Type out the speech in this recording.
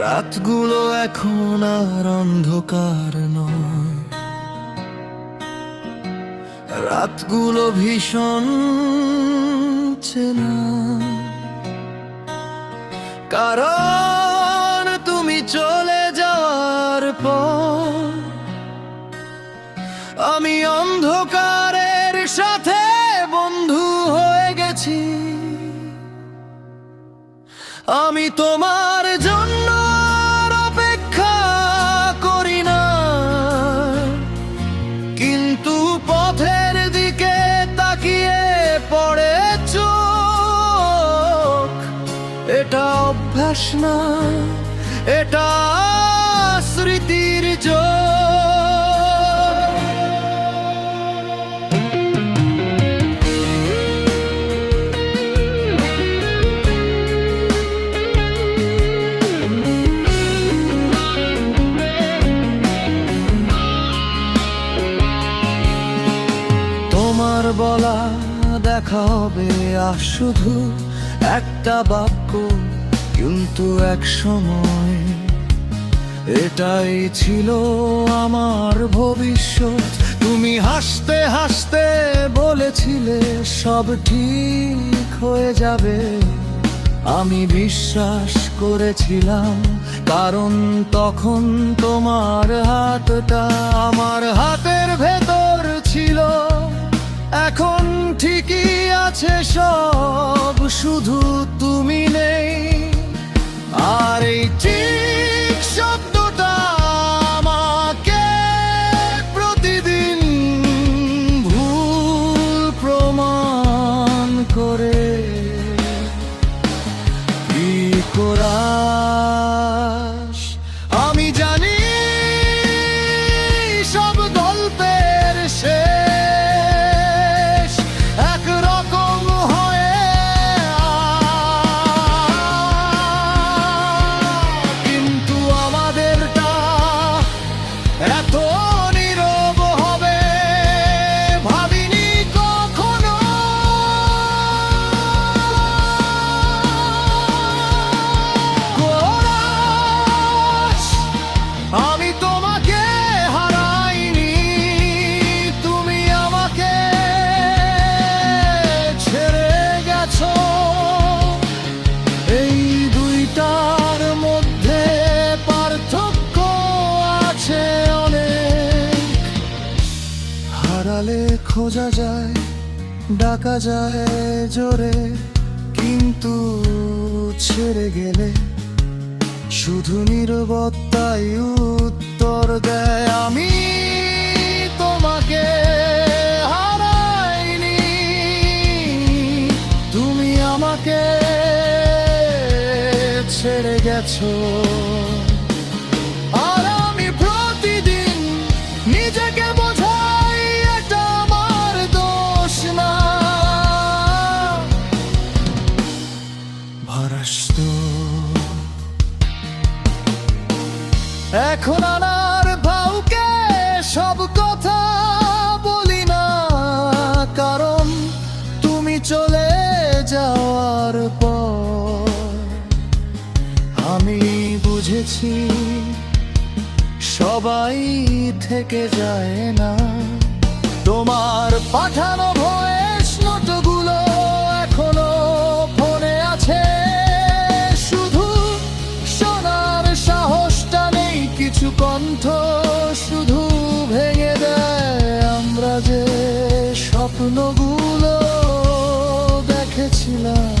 রাতগুলো এখন আর অন্ধকার নয়, রাতগুলো ভীষণ চেনা। কারণ তুমি চলে যাওয়ার পর আমি অন্ধকারের সাথে বন্ধু হয়ে গেছি। আমি তোমার জন্য অপেক্ষা করি না, কিন্তু পথের দিকে তাকিয়ে পড়ে চোখ। এটা অভ্যাস না, এটা স্মৃতির জোর। তোমার বলা দেখা হবে আর শুধু একটা বাক্য, কিন্তু এক সময় এটাই ছিল আমার ভবিষ্যৎ। তুমি হাসতে হাসতে বলেছিলে সব ঠিক হয়ে যাবে। আমি বিশ্বাস করেছিলাম, কারণ তখন তোমার হাতটা আমার হাতের ভেতর ছিল। এখন ঠিকই আছে সব, শুধু তুমি নেই। আর এই ঠিক শব্দটা আমাকে প্রতিদিন ভুল প্রমাণ করে। কি কোরাস, আমি জানি সব গল্পের শেষ একরকম হয়ে, কিন্তু আমাদেরটা এত নীরব হবে ভাবিনি কখনো। কোরাস, আমি তোমাকে হারাইনি, তুমি আমাকে ছেড়ে গেছো। এই দুইটার মধ্যে পার্থক্য আছে অনেক। হারালে খোঁজা যায়, ডাকা যায় জোরে, কিন্তু ছেড়ে গেলে শুধু নীরবতাই উত্তর দেয়। আমি তোমাকে হারাইনি, তুমি আমাকে ছেড়ে গেছো। আর আমি প্রতিদিন নিজেকে বোঝাই এটা আমার দোষ না। ভরস্ত এখন আনার ভাউকে সব কথা বলি না, কারণ তুমি চলে যাওয়ার পর আমি বুঝেছি সবাই থেকে যায় না। তোমার পাঠানো ভয়েস নোটগুলো এখনো ফোনে আছে, শুধু শোনার সাহসটা নেই। কিছু কণ্ঠ শুধু ভেঙে দেয় আমরা যে স্বপ্নগুলো দেখেছিলাম।